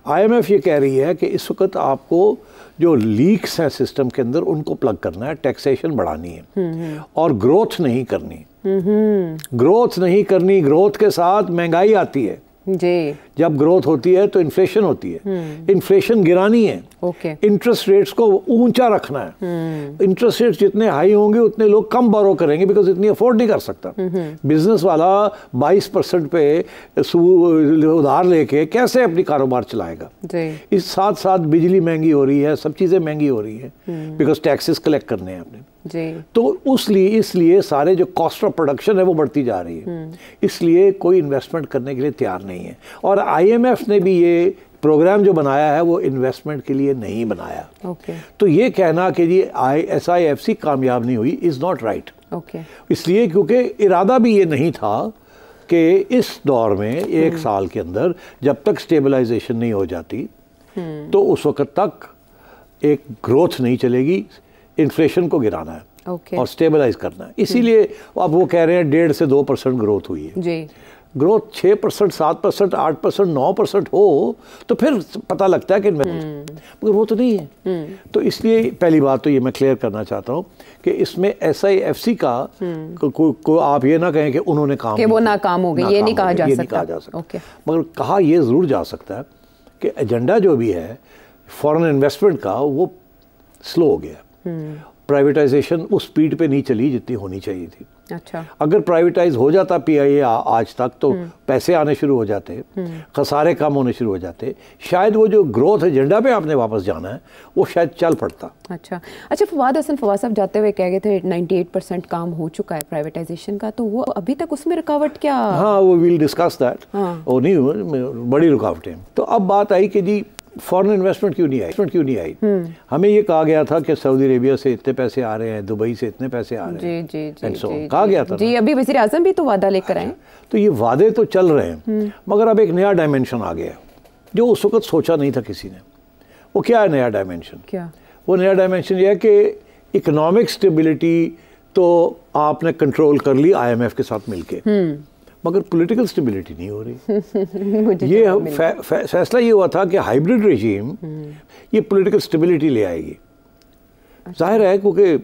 IMF ये कह रही है कि इस वक्त आपको जो लीक्स हैं सिस्टम के अंदर उनको प्लग करना है, टैक्सेशन बढ़ानी है और ग्रोथ नहीं करनी। ग्रोथ नहीं करनी, ग्रोथ के साथ महंगाई आती है जी। जब ग्रोथ होती है तो इन्फ्लेशन होती है, इन्फ्लेशन गिरानी है, इंटरेस्ट रेट्स को ऊंचा रखना है। इंटरेस्ट रेट्स जितने हाई होंगे उतने लोग कम बोरो करेंगे बिकॉज इतनी अफोर्ड नहीं कर सकता। बिजनेस वाला 22% पे उधार लेके कैसे अपनी कारोबार चलाएगा। इस साथ साथ बिजली महंगी हो रही है, सब चीज़ें महंगी हो रही है बिकॉज टैक्सेस कलेक्ट करने हैं आपने जी। तो इसलिए सारे जो कॉस्ट ऑफ प्रोडक्शन है वो बढ़ती जा रही है, इसलिए कोई इन्वेस्टमेंट करने के लिए तैयार नहीं है। और IMF ने भी ये प्रोग्राम जो बनाया है वो इन्वेस्टमेंट के लिए नहीं बनाया। तो ये कहना कि जी SIFC कामयाब नहीं हुई इज़ नॉट राइट। इसलिए क्योंकि इरादा भी ये नहीं था कि इस दौर में एक साल के अंदर जब तक स्टेबलाइजेशन नहीं हो जाती तो उस वक्त तक एक ग्रोथ नहीं चलेगी, इन्फ्लेशन को गिराना है और स्टेबलाइज करना है। इसीलिए अब वो कह रहे हैं 1.5 से 2% ग्रोथ हुई है जी। ग्रोथ 6%, 7%, 8%, 9% हो तो फिर पता लगता है कि मगर वो तो नहीं है। तो इसलिए पहली बात तो ये मैं क्लियर करना चाहता हूँ कि इसमें SIFC का को आप ये ना कहें कि उन्होंने काम कि वो नाकाम हो गई, ये नहीं कहा जा सकता। मगर कहा ये ज़रूर जा सकता है कि एजेंडा जो भी है फॉरेन इन्वेस्टमेंट का वो स्लो हो गया। प्राइवेटाइजेशन उस स्पीड पे नहीं चली जितनी होनी चाहिए थी। अच्छा, अगर प्राइवेटाइज हो जाता PIA आज तक तो पैसे आने शुरू हो जाते, खसारे कम होने शुरू हो जाते, शायद वो जो ग्रोथ एजेंडा पे आपने वापस जाना है वो शायद चल पड़ता। अच्छा, फवाद हसन साहब जाते हुए कह गए थे 98% काम हो चुका है प्राइवेटाइजेशन का, तो वो अभी तक उसमें रुकावट क्या? हाँ, वो विल डिस्कस दैट। वो नहीं, बड़ी रुकावटें। तो अब बात आई कि जी फॉरेन इन्वेस्टमेंट क्यों नहीं आई? हमें ये कहा गया था कि सऊदी अरेबिया से इतने पैसे आ रहे हैं, दुबई से इतने पैसे आ रहे हैं जी, कहा गया था जी। अभी वज़ीर आज़म भी तो वादा लेकर आए। तो ये वादे तो चल रहे हैं मगर अब एक नया डायमेंशन आ गया जो उस वक्त सोचा नहीं था किसी ने। वो क्या है नया डायमेंशन? क्या वो नया डायमेंशन ये है कि इकोनॉमिक स्टेबिलिटी तो आपने कंट्रोल कर ली IMF के साथ मिलके, मगर पॉलिटिकल स्टेबिलिटी नहीं हो रही। ये फैसला ये हुआ था कि हाइब्रिड रेजीम ये पॉलिटिकल स्टेबिलिटी ले आएगी। जाहिर है क्योंकि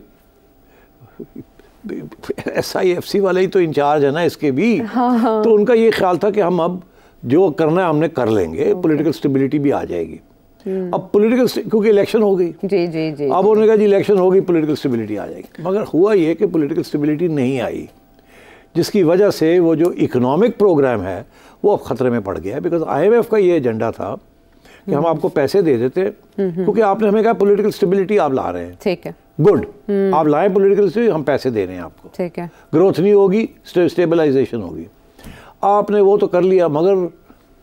SIFC वाले ही तो इंचार्ज है ना इसके भी। तो उनका ये ख्याल था कि हम अब जो करना है हमने कर लेंगे, पॉलिटिकल स्टेबिलिटी भी आ जाएगी। अब पॉलिटिकल क्योंकि इलेक्शन हो गई जी, अब उन्होंने कहा जी इलेक्शन हो गई, पॉलिटिकल स्टेबिलिटी आ जाएगी। मगर हुआ ये कि पॉलिटिकल स्टेबिलिटी नहीं आई, जिसकी वजह से वो जो इकोनॉमिक प्रोग्राम है वो अब ख़तरे में पड़ गया है। बिकॉज IMF का ये एजेंडा था कि हम आपको पैसे दे देते क्योंकि आपने हमें कहा पॉलिटिकल स्टेबिलिटी आप ला रहे हैं, ठीक है, गुड, आप लाएं पॉलिटिकल स्टेबिलिटी, हम पैसे दे रहे हैं आपको, ठीक है, ग्रोथ नहीं होगी, स्टेबलाइजेशन होगी। आपने वो तो कर लिया मगर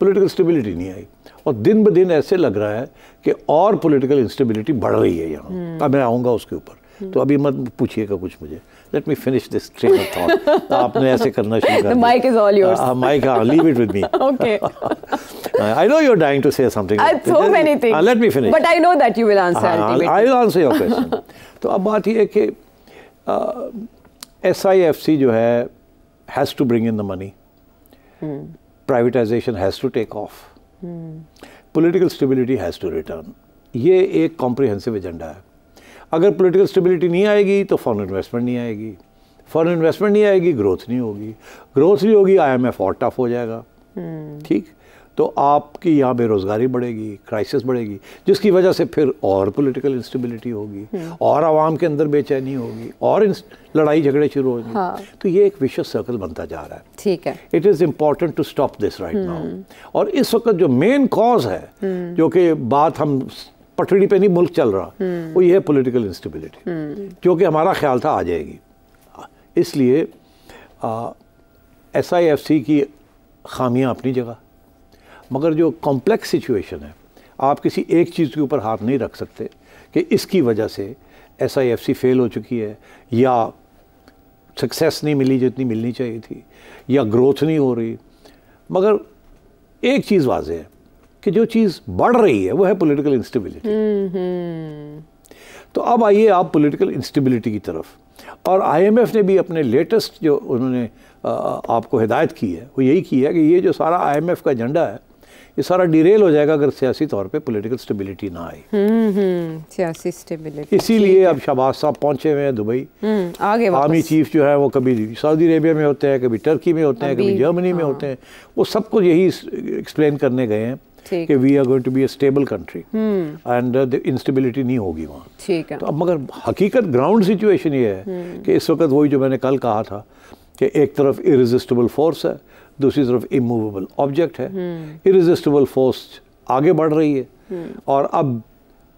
पॉलिटिकल स्टेबिलिटी नहीं आई और दिन ब दिन ऐसे लग रहा है कि और पॉलिटिकल इंस्टेबिलिटी बढ़ रही है यहाँ। अब मैं आऊँगा उसके ऊपर, तो अभी मत पूछिएगा कुछ मुझे। Let me finish this train of thought. आपने ऐसे करना शुरू कर दिया। The mic is all yours. Mic, leave it with me. Okay. I know you're dying to say something. So many things. Let me finish. But I know that you will answer ultimately. I will answer your question. तो अब बात ये है कि SIFC जो है has to bring in the money. Privatization has to take off. Political stability has to return. ये एक comprehensive एजेंडा है। अगर पॉलिटिकल स्टेबिलिटी नहीं आएगी तो फॉरेन इन्वेस्टमेंट नहीं आएगी, फॉरेन इन्वेस्टमेंट नहीं आएगी, ग्रोथ नहीं होगी, ग्रोथ नहीं होगी, IMF और टफ हो जाएगा, ठीक, तो आपकी यहाँ बेरोज़गारी बढ़ेगी, क्राइसिस बढ़ेगी, जिसकी वजह से फिर और पॉलिटिकल इंस्टेबिलिटी होगी और आवाम के अंदर बेचैनी होगी और लड़ाई झगड़े शुरू होंगे। हाँ। तो ये एक विशियस सर्कल बनता जा रहा है। ठीक है, it is important to stop this right now. और इस वक्त जो मेन कॉज है, जो कि बात हम पटड़ी पे नहीं मुल्क चल रहा, वो ये है पॉलिटिकल इंस्टेबिलिटी, जो कि हमारा ख्याल था आ जाएगी। इसलिए SIFC की खामियां अपनी जगह, मगर जो कॉम्प्लेक्स सिचुएशन है, आप किसी एक चीज़ के ऊपर हाथ नहीं रख सकते कि इसकी वजह से SIFC फेल हो चुकी है या सक्सेस नहीं मिली जितनी मिलनी चाहिए थी या ग्रोथ नहीं हो रही। मगर एक चीज़ वाज़ेह है कि जो चीज़ बढ़ रही है वो है पॉलिटिकल इंस्टेबिलिटी। तो अब आइए आप पॉलिटिकल इंस्टेबिलिटी की तरफ। और IMF ने भी अपने लेटेस्ट जो उन्होंने आपको हिदायत की है वो यही की है कि ये जो सारा IMF का एजेंडा है ये सारा डिरेल हो जाएगा अगर सियासी तौर पे पॉलिटिकल स्टेबिलिटी ना आए। सियासी स्टेबिलिटी, इसीलिए अब शहबाज साहब पहुंचे हुए हैं दुबई। आगे आर्मी चीफ जो है वो कभी सऊदी अरेबिया में होते हैं, कभी टर्की में होते हैं, कभी जर्मनी में होते हैं। वो सबको यही एक्सप्लेन करने गए हैं कि we are going to be a stable country and the instability नहीं होगी वहाँ। ठीक है। तो अब मगर हकीकत ग्राउंड सिचुएशन ये है कि इस वक्त वही जो मैंने कल कहा था कि एक तरफ इरेजिस्टिबल फोर्स है, दूसरी तरफ इमूवेबल ऑब्जेक्ट है। इरेजिस्टिबल फोर्स आगे बढ़ रही है और अब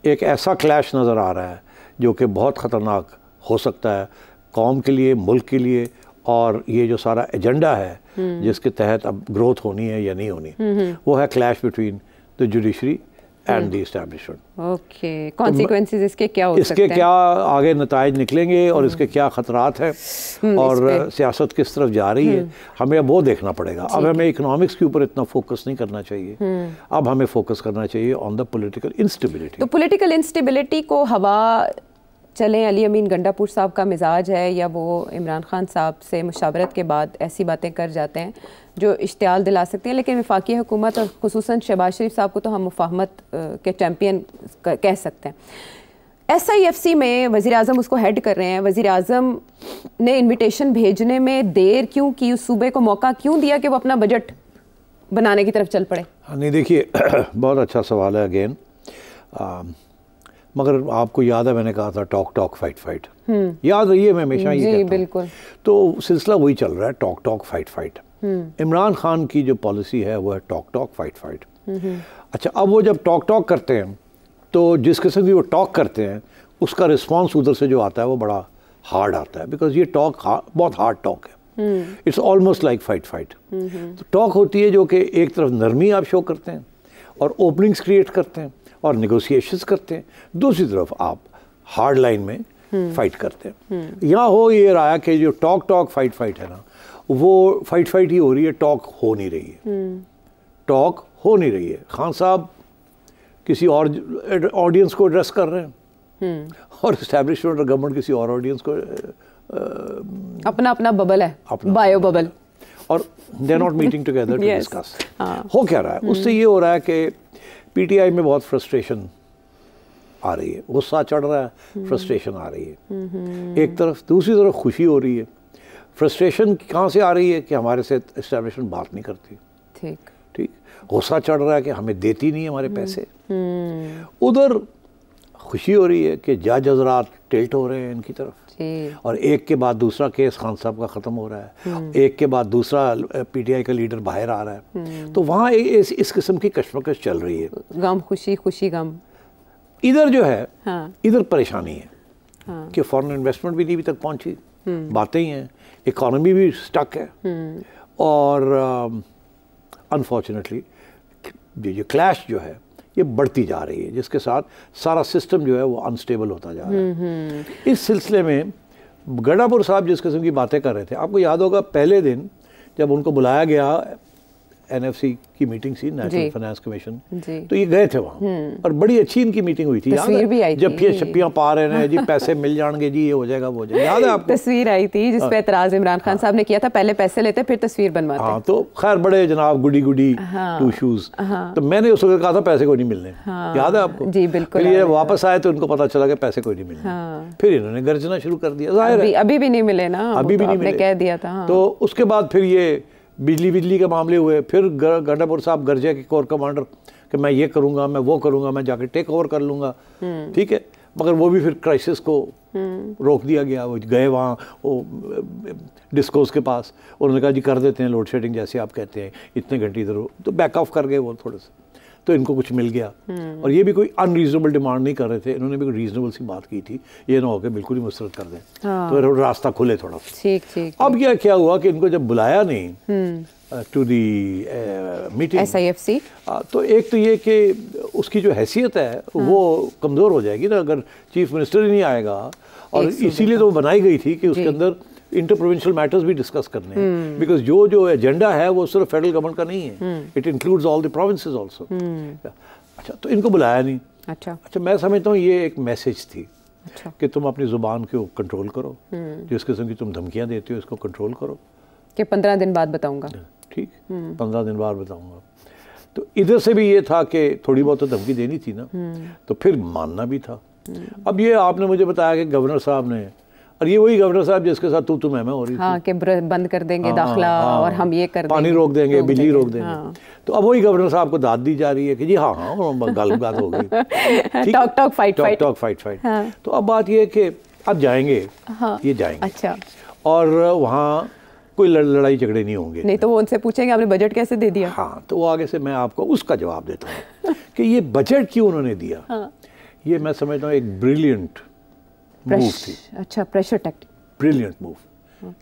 एक ऐसा क्लैश नज़र आ रहा है जो कि बहुत ख़तरनाक हो सकता है कौम के लिए, मुल्क के लिए। और ये जो सारा एजेंडा है जिसके तहत अब ग्रोथ होनी है या नहीं होनी, वो है clash between the judiciary and the establishment. Okay, consequences इसके क्या हो सकते हैं, इसके क्या आगे नताइज निकलेंगे और इसके क्या खतरात हैं और सियासत किस तरफ जा रही है, हमें अब वो देखना पड़ेगा। अब हमें इकोनॉमिक्स के ऊपर इतना फोकस नहीं करना चाहिए, अब हमें फोकस करना चाहिए ऑन द पॉलिटिकल इंस्टेबिलिटी। तो पॉलिटिकल इंस्टेबिलिटी को हवा चलें, अली अमीन गंडापुर साहब का मिजाज है या वो इमरान खान साहब से मुशावरत के बाद ऐसी बातें कर जाते हैं जो इश्तियाल दिला सकती हैं, लेकिन वफाकी हुकूमत और खुसूसन शहबाज शरीफ साहब को तो हम मुफाहमत के चैम्पियन कह सकते हैं। SIFC में वज़ीर आज़म उसको हेड कर रहे हैं। वज़ीर आज़म ने इन्विटेशन भेजने में देर क्यों की, उस सूबे को मौका क्यों दिया कि वो अपना बजट बनाने की तरफ चल पड़े? नहीं देखिए बहुत अच्छा सवाल है अगेन, मगर आपको याद है मैंने कहा था टॉक टॉक फाइट फाइट, याद रहिए मैं हमेशा ये कहता हूं। बिल्कुल। तो सिलसिला वही चल रहा है, talk talk fight fight. Imran Khan की जो पॉलिसी है वो है टॉक टॉक फाइट फाइट। अच्छा, अब वो जब टॉक टॉक करते हैं तो जिस किस्म की वो टॉक करते हैं उसका रिस्पॉन्स उधर से जो आता है वो बड़ा हार्ड आता है, बिकॉज ये टॉक बहुत हार्ड टॉक है। It's almost like fight fight. तो टॉक होती है जो कि एक तरफ नरमी आप शो करते हैं और ओपनिंग्स क्रिएट करते हैं और नेगोशिएशंस करते हैं, दूसरी तरफ आप हार्ड लाइन में फाइट करते हैं। यहाँ हो ये रहा कि जो टॉक टॉक फाइट फाइट है ना, वो फाइट फाइट ही हो रही है, टॉक हो नहीं रही है। टॉक हो नहीं रही है। खान साहब किसी और ऑडियंस को एड्रेस कर रहे हैं और इस्टेब्लिशमेंट और गवर्नमेंट किसी और ऑडियंस को अपना अपना बबल है, बायो बबल, और they are not meeting together to discuss. हो क्या रहा है उससे ये हो रहा है कि PTI में बहुत फ्रस्ट्रेशन आ रही है, गुस्सा चढ़ रहा है, फ्रस्ट्रेशन आ रही है एक तरफ, दूसरी तरफ खुशी हो रही है। फ्रस्ट्रेशन कहाँ से आ रही है कि हमारे से एस्टैब्लिशमेंट बात नहीं करती, ठीक, गुस्सा चढ़ रहा है कि हमें देती नहीं हमारे पैसे। उधर खुशी हो रही है कि जज हजरात टिल्ट हो रहे हैं इनकी तरफ, और एक के बाद दूसरा केस खान साहब का ख़त्म हो रहा है, एक के बाद दूसरा PTI का लीडर बाहर आ रहा है। तो वहाँ इस किस्म की कश्मकश चल रही है, गम खुशी खुशी गम। इधर जो है इधर परेशानी है कि फॉरेन इन्वेस्टमेंट भी नहीं अभी तक पहुँची, बातें ही हैं, इकॉनमी भी स्टक है और अनफॉर्चुनेटली ये क्लैश जो है ये बढ़ती जा रही है, जिसके साथ सारा सिस्टम जो है वो अनस्टेबल होता जा रहा है। इस सिलसिले में गंडापुर साहब जिस किस्म की बातें कर रहे थे, आपको याद होगा पहले दिन जब उनको बुलाया गया NFC की मीटिंग थी, नेशनल फाइनेंस कमीशन, तो ये गए थे वहाँ और बड़ी अच्छी इनकी मीटिंग हुई थी। तस्वीर भी आई थी, जब छप्पियाँ पा रहे हैं जी, पैसे मिल जाएंगे जी, ये हो जाएगा वो हो जाएगा, याद है आपको? तस्वीर आई थी जिस पे एतराज इमरान खान साहब ने किया था, पहले पैसे लेते फिर तस्वीर बनवाते। हाँ, तो खैर बड़े जनाब गुडी गुडी टू शूज। तो मैंने उस वक्त कहा था पैसे कोई नहीं मिलने, याद है आपको? जी बिल्कुल। फिर ये वापस आए तो उनको पता चला कि पैसे कोई नहीं मिलने, फिर इन्होंने गर्जना शुरू कर दिया। जाहिर है अभी भी नहीं मिले ना, अभी भी नहीं मिले, कह दिया था। तो उसके बाद फिर ये बिजली के मामले हुए, फिर गंडापुर साहब गरजे के कोर कमांडर कि मैं ये करूँगा, मैं वो करूँगा, मैं जाके टेक ओवर कर लूँगा, ठीक है, मगर वो भी फिर क्राइसिस को रोक दिया गया। वो गए वहाँ वो डिस्कोस के पास, उन्होंने कहा जी कर देते हैं लोड शेडिंग जैसे आप कहते हैं, इतने घंटे इधर, तो बैक ऑफ कर गए वो थोड़े से, तो इनको कुछ मिल गया। और ये भी कोई अनरीजनेबल डिमांड नहीं कर रहे थे, इन्होंने भी कोई रीजनेबल सी बात की थी, ये ना हो के बिल्कुल ही मुस्तरद कर दें, तो रास्ता खुले थोड़ा सा। ठीक। अब क्या हुआ कि इनको जब बुलाया नहीं टू दी मीटिंग SIFC, तो एक तो ये कि उसकी जो हैसियत है वो कमज़ोर हो जाएगी ना अगर चीफ मिनिस्टर ही नहीं आएगा, और इसीलिए तो बनाई गई थी कि उसके अंदर इंटर प्रोविंशियल मैटर्स भी डिस्कस करने हैं, बिकॉज जो एजेंडा है वो सिर्फ फेडरल गवर्नमेंट का नहीं है, it includes all the provinces also. अच्छा, तो इनको बुलाया नहीं। अच्छा, मैं समझता हूँ ये एक मैसेज थी कि तुम अपनी ज़ुबान को कंट्रोल करो, जिस किस्म की तुम धमकियाँ देते हो इसको कंट्रोल करो, कि 15 दिन बाद बताऊंगा। ठीक, 15 दिन बाद बताऊंगा। तो इधर से भी ये था कि थोड़ी बहुत तो धमकी देनी थी ना, तो फिर मानना भी था। अब ये आपने मुझे बताया कि गवर्नर साहब ने, और ये वही गवर्नर साहब जिसके साथ तू मैं हो रही हाँ, थी, कि बंद कर देंगे दाखिला और हम ये कर पानी देंगे, रोक देंगे, बिजली रोक देंगे। हाँ। तो अब वही गवर्नर साहब को दाद दी जा रही है कि जी हाँ बात हो गई, टॉक फाइट। हाँ। तो अब बात ये है कि अब जाएंगे, हाँ। ये जाएंगे, अच्छा, और वहाँ कोई लड़ाई झगड़े नहीं होंगे। नहीं तो वो उनसे पूछेंगे आपने बजट कैसे दे दिया। हाँ, तो वो आगे से मैं आपको उसका जवाब देता हूँ कि ये बजट क्यों उन्होंने दिया। हाँ। ये मैं समझता हूँ एक ब्रिलियंट मूव थी। अच्छा, प्रेशर टैक्टिक, ब्रिलियंट मूव।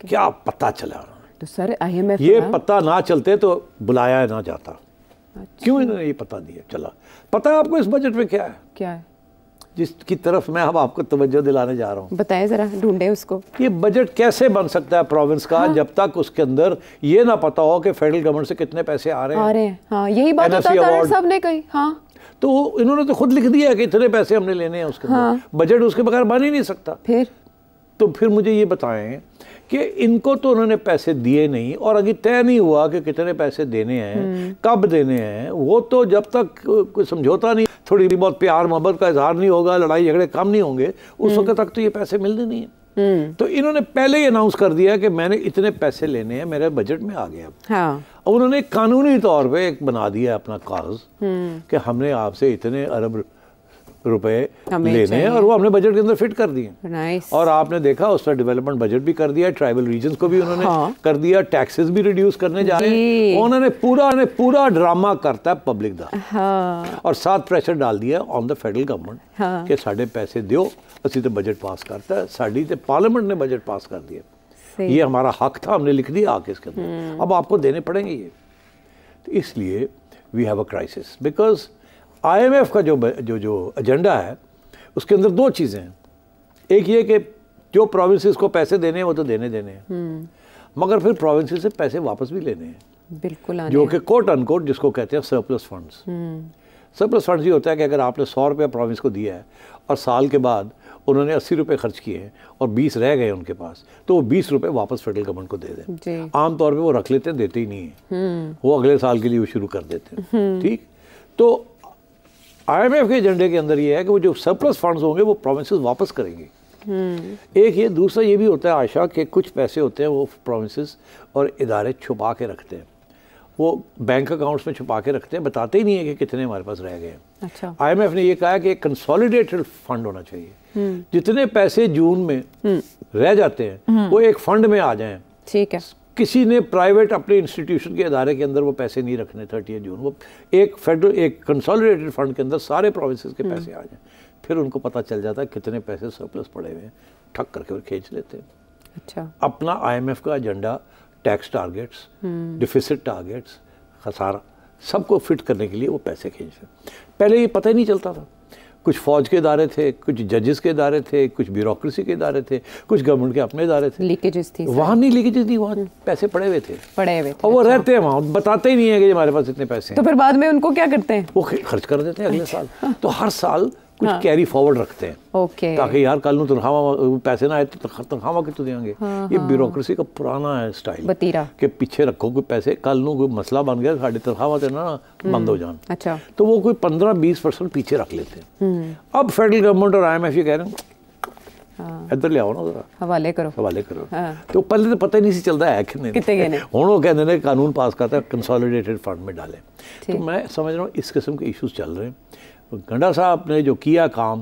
क्या पता चला तो सर IMF ये पता ना चलते तो बुलाया ना जाता। अच्छा। क्यों इन्होंने ये पता दिया चला। पता है आपको इस बजट में क्या है? क्या है? जिसकी तरफ मैं अब आपको तवज्जो दिलाने जा रहा हूँ, बताएं जरा, ढूंढे उसको। ये बजट कैसे बन सकता है प्रोविंस का, हाँ? जब तक उसके अंदर ये ना पता हो कि फेडरल गवर्नमेंट से कितने पैसे आ रहे हैं। हाँ, यही बात तारड़ साहब ने कही। हाँ, तो इन्होंने तो खुद लिख दिया है कि इतने पैसे हमने लेने हैं उसके अंदर। हाँ। बजट उसके बगैर बन ही नहीं सकता। फिर मुझे ये बताएं कि इनको तो उन्होंने पैसे दिए नहीं, और अभी तय नहीं हुआ कि कितने पैसे देने हैं, कब देने हैं, वो तो जब तक कोई समझौता नहीं, थोड़ी बहुत प्यार मोहब्बत का इजहार नहीं होगा, लड़ाई झगड़े कम नहीं होंगे, उस वक्त तक तो ये पैसे मिलने नहीं है। तो इन्होंने पहले ही अनाउंस कर दिया कि मैंने इतने पैसे लेने हैं, मेरे बजट में आ गया। हाँ। और उन्होंने कानूनी तौर पे एक बना दिया अपना कागज कि हमने आपसे इतने अरब रुपए लेने हैं, और वो हमने बजट के अंदर फिट कर दिए। और आपने देखा उस पर डेवलपमेंट बजट भी कर दिया, ट्राइबल रीजन्स को भी उन्होंने कर दिया, टैक्सेस भी रिड्यूस करने जा रहे हैं। उन्होंने पूरा ड्रामा करता है पब्लिक का, और साथ प्रेशर डाल दिया ऑन द फेडरल गवर्नमेंट कि साढ़े पैसे दियो, असी तो बजट पास करता है, साड़ी तो पार्लियामेंट ने बजट पास कर दिया, ये हमारा हक था, हमने लिख दिया आके इसके अंदर, अब आपको देने पड़ेंगे ये। तो इसलिए we have a crisis, because IMF का जो एजेंडा है उसके अंदर दो चीज़ें हैं। एक ये कि जो प्रोविंसेस को पैसे देने हैं वो तो देने हैं, मगर फिर प्रोविंसेस से पैसे वापस भी लेने हैं, बिल्कुल, जो कि कोट अनकोट जिसको कहते हैं सरप्लस फंड्स। सरप्लस फंड्स ये होता है कि अगर आपने 100 रुपया प्रोविंस को दिया है और साल के बाद उन्होंने 80 रुपये खर्च किए हैं और 20 रह गए उनके पास, तो वो 20 रुपये वापस फेडरल गवर्नमेंट को दे दें। आमतौर पर वो रख लेते हैं, देते ही नहीं है, वो अगले साल के लिए वो शुरू कर देते हैं। ठीक, तो IMF के एजेंडे के अंदर ये है कि वो जो सरप्लस फंड्स होंगे वो प्रोविंसेस वापस करेंगे। एक ये, दूसरा ये भी होता है आशा कि कुछ पैसे होते हैं वो प्रोविंसेस और इदारे छुपा के रखते हैं, वो बैंक अकाउंट्स में छुपा के रखते हैं, बताते ही नहीं है कि कितने हमारे पास रह गए हैं। अच्छा। IMF ने ये कहा कि एक कंसोलिडेटेड फंड होना चाहिए, जितने पैसे जून में रह जाते हैं वो एक फंड में आ जाएं। ठीक है। किसी ने प्राइवेट अपने इंस्टीट्यूशन के अदारे के अंदर वो पैसे नहीं रखने 30 जून, वो एक फेडरल एक कंसोलिडेटेड फंड के अंदर सारे प्रोविंसेस के पैसे आ जाएं, फिर उनको पता चल जाता है कितने पैसे सरप्लस पड़े हुए हैं, ठक करके और खींच लेते हैं। अच्छा। अपना IMF का agenda, tax targets, deficit targets, खसारा, सबको फिट करने के लिए वो पैसे खींचते। पहले ये पता ही नहीं चलता था, कुछ फौज के इदारे थे, कुछ जजेस के इदारे थे, कुछ ब्यूरोक्रेसी के इदारे थे, कुछ गवर्नमेंट के अपने इदारे थे। लीकेजेस थी वहाँ, नहीं लीकेजेस थी, वहाँ पैसे पड़े हुए थे और वो रहते हैं वहाँ, बताते ही नहीं है कि हमारे पास इतने पैसे हैं। तो फिर बाद में उनको क्या करते हैं? वो खर्च कर देते हैं अगले साल। तो हर साल कुछ कैरी फॉरवर्ड रखते हैं, ताकि यार कल तनख्वाह पैसे ना आए तो तनख्वाह कितों देंगे। ये ब्यूरोक्रेसी का पुराना है स्टाइल कि पीछे रखो कोई पैसे, कल कोई मसला बन गया साड़ी तनख्वाह तो ना बंद हो जान। अच्छा। तो वो कोई 15-20% पीछे रख लेते हैं। अब फेडरल गवर्नमेंट और IMF ये कह रहे हैं इधर ले आओ ना, जरा हवाले करो। तो पहले तो पता ही नहीं चलता है कितने हूँ, वो कहते हैं कानून पास करता है कंसोलिडेटेड फंड में डालें। तो मैं समझ रहा हूँ इस किस्म के इशूज़ चल रहे हैं। गंडा साहब ने जो किया काम